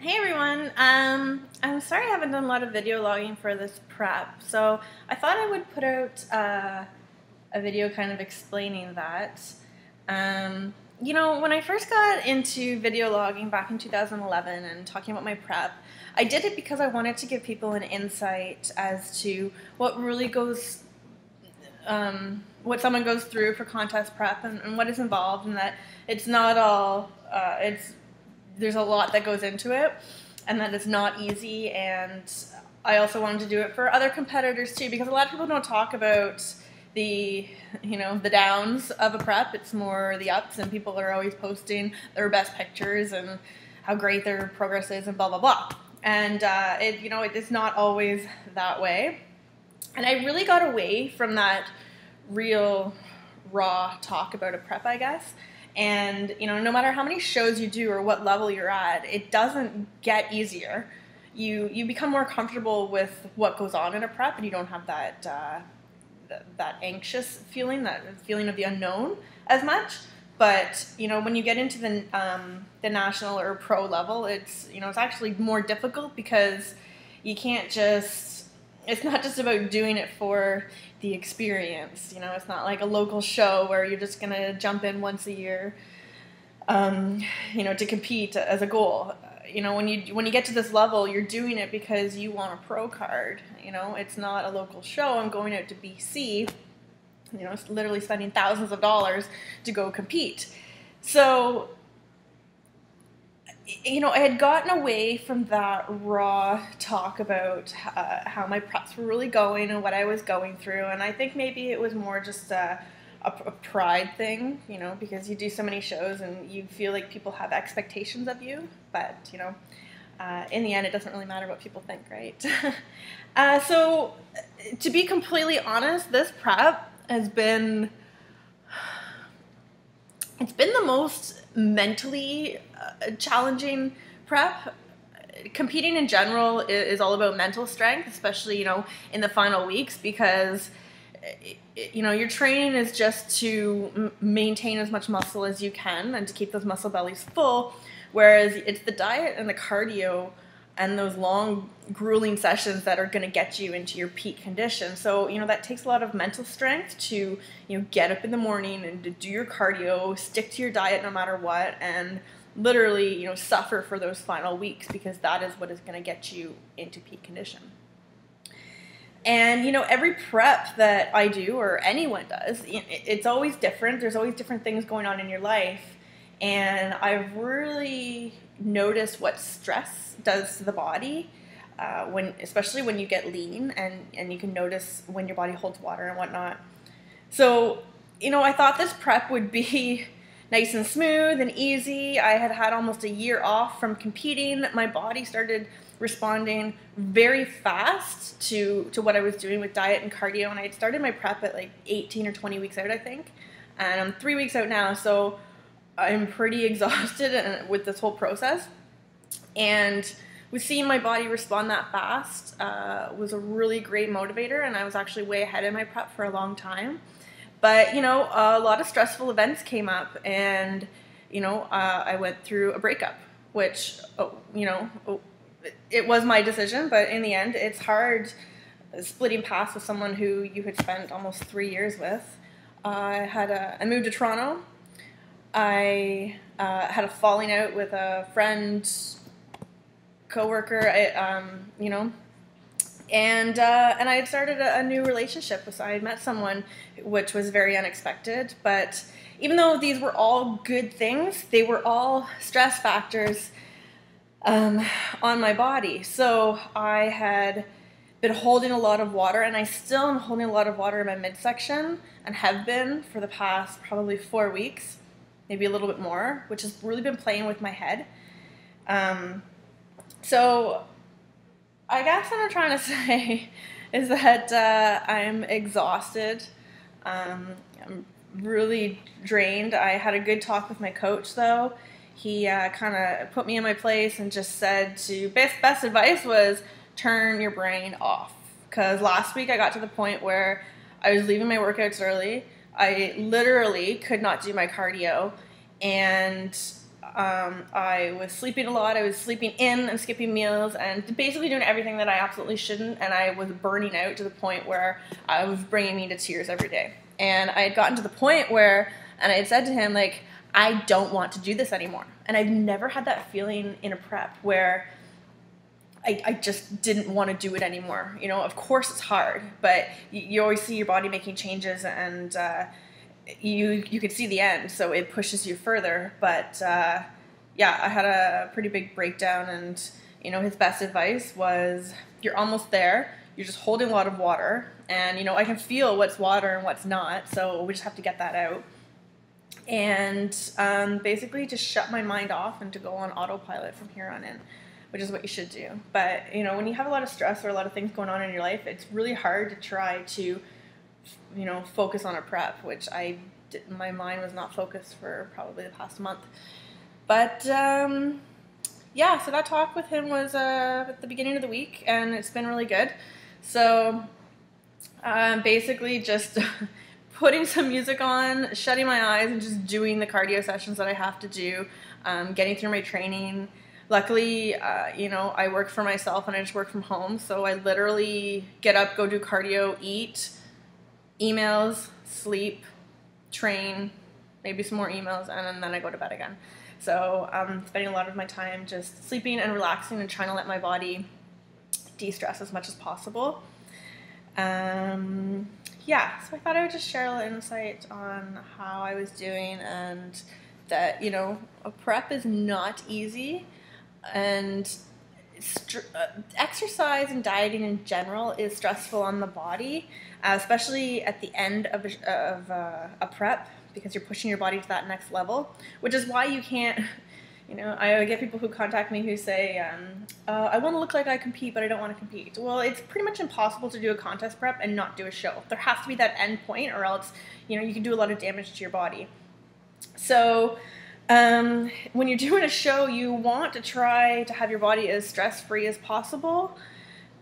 Hey everyone, I'm sorry I haven't done a lot of video logging for this prep, so I thought I would put out a video kind of explaining that. When I first got into video logging back in 2011 and talking about my prep, I did it because I wanted to give people an insight as to what really goes, what someone goes through for contest prep and what is involved, and that it's not all, there's a lot that goes into it and that it's not easy. And I also wanted to do it for other competitors too, because a lot of people don't talk about the downs of a prep. It's more the ups, and people are always posting their best pictures and how great their progress is and blah blah blah. And it's not always that way. And I really got away from that real raw talk about a prep, I guess. And no matter how many shows you do or what level you're at, it doesn't get easier. You become more comfortable with what goes on in a prep, and you don't have that anxious feeling, that feeling of the unknown as much. But when you get into the national or pro level, it's actually more difficult, because you can't just. It's not just about doing it for the experience. It's not like a local show where you're just gonna jump in once a year, to compete as a goal. When you get to this level, you're doing it because you want a pro card. It's not a local show. I'm going out to BC. Literally spending thousands of dollars to go compete. So, I had gotten away from that raw talk about how my preps were really going and what I was going through, and I think maybe it was more just a pride thing, because you do so many shows and you feel like people have expectations of you, but in the end, it doesn't really matter what people think, right? So, to be completely honest, this prep has been the most mentally challenging prep. Competing in general is all about mental strength, especially in the final weeks, because your training is just to maintain as much muscle as you can and to keep those muscle bellies full, whereas it's the diet and the cardio and those long, grueling sessions that are going to get you into your peak condition. So, that takes a lot of mental strength to, get up in the morning and to do your cardio, stick to your diet no matter what, and literally, suffer for those final weeks, because that is what is going to get you into peak condition. And, every prep that I do, or anyone does, it's always different. There's always different things going on in your life. And I've really noticed what stress does to the body, especially when you get lean, and you can notice when your body holds water and whatnot. So, I thought this prep would be nice and smooth and easy. I had had almost a year off from competing. My body started responding very fast to what I was doing with diet and cardio, and I had started my prep at like 18 or 20 weeks out, I think. And I'm 3 weeks out now, so I'm pretty exhausted with this whole process. And with seeing my body respond that fast was a really great motivator, and I was actually way ahead in my prep for a long time. But, a lot of stressful events came up, and, I went through a breakup, which, it was my decision, but in the end, it's hard splitting paths with someone who you had spent almost 3 years with. I moved to Toronto. I had a falling out with a friend, coworker, and I had started a new relationship. So I had met someone, which was very unexpected. But even though these were all good things, they were all stress factors on my body. So I had been holding a lot of water, and I still am holding a lot of water in my midsection, and have been for the past probably 4 weeks, maybe a little bit more, which has really been playing with my head. So I guess what I'm trying to say is that I'm exhausted. I'm really drained. I had a good talk with my coach, though. He kind of put me in my place and just said best advice was turn your brain off. Because last week I got to the point where I was leaving my workouts early. I literally could not do my cardio, and I was sleeping a lot. I was sleeping in and skipping meals and basically doing everything that I absolutely shouldn't. And I was burning out to the point where I was bringing me to tears every day. And I had gotten to the point where, and I had said to him, like, I don't want to do this anymore. And I've never had that feeling in a prep where I just didn't want to do it anymore. You know, of course it's hard, but you always see your body making changes, and you could see the end, so it pushes you further. But yeah, I had a pretty big breakdown, and you know, his best advice was, you're almost there. You're just holding a lot of water, and you know, I can feel what's water and what's not, so we just have to get that out. And basically just shut my mind off and to go on autopilot from here on in, which is what you should do. But you know, when you have a lot of stress or a lot of things going on in your life, it's really hard to try to, you know, focus on a prep, which my mind was not focused for probably the past month. But yeah, so that talk with him was at the beginning of the week, and it's been really good. So basically just putting some music on, shutting my eyes, and just doing the cardio sessions that I have to do, getting through my training. Luckily, you know, I work for myself and I just work from home, so I literally get up, go do cardio, eat, emails, sleep, train, maybe some more emails, and then I go to bed again. So I'm spending a lot of my time just sleeping and relaxing and trying to let my body de-stress as much as possible. Yeah, so I thought I would just share a little insight on how I was doing, and that, you know, a prep is not easy, and exercise and dieting in general is stressful on the body, especially at the end of a prep, because you're pushing your body to that next level, which is why you can't, you know, I get people who contact me who say, I want to look like I compete, but I don't want to compete. Well, it's pretty much impossible to do a contest prep and not do a show. There has to be that end point, or else, you know, you can do a lot of damage to your body. So when you're doing a show, you want to try to have your body as stress-free as possible.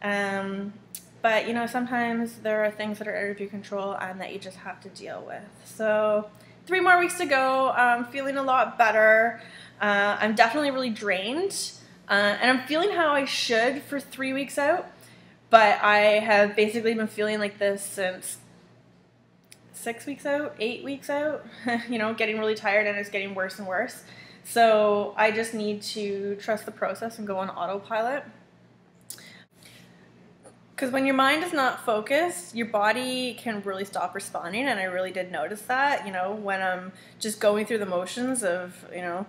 But, you know, sometimes there are things that are out of your control and that you just have to deal with. So 3 more weeks to go. I'm feeling a lot better. I'm definitely really drained. And I'm feeling how I should for 3 weeks out. But I have basically been feeling like this since 6 weeks out, 8 weeks out, you know, getting really tired, and it's getting worse and worse. So I just need to trust the process and go on autopilot. Because when your mind is not focused, your body can really stop responding, and I really did notice that, you know, when I'm just going through the motions of, you know,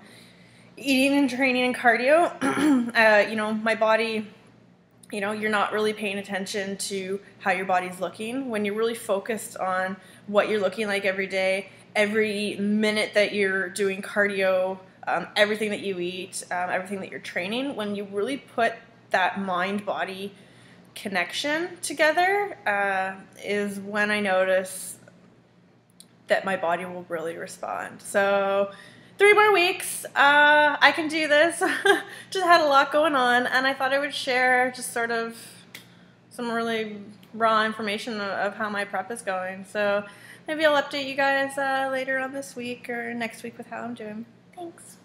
eating and training and cardio, you know, my body, you know, you're not really paying attention to how your body's looking. When you're really focused on what you're looking like every day, every minute that you're doing cardio, everything that you eat, everything that you're training, when you really put that mind-body connection together, is when I notice that my body will really respond. So 3 more weeks, I can do this. Just had a lot going on, and I thought I would share just sort of some really raw information of how my prep is going. So maybe I'll update you guys later on this week or next week with how I'm doing. Thanks.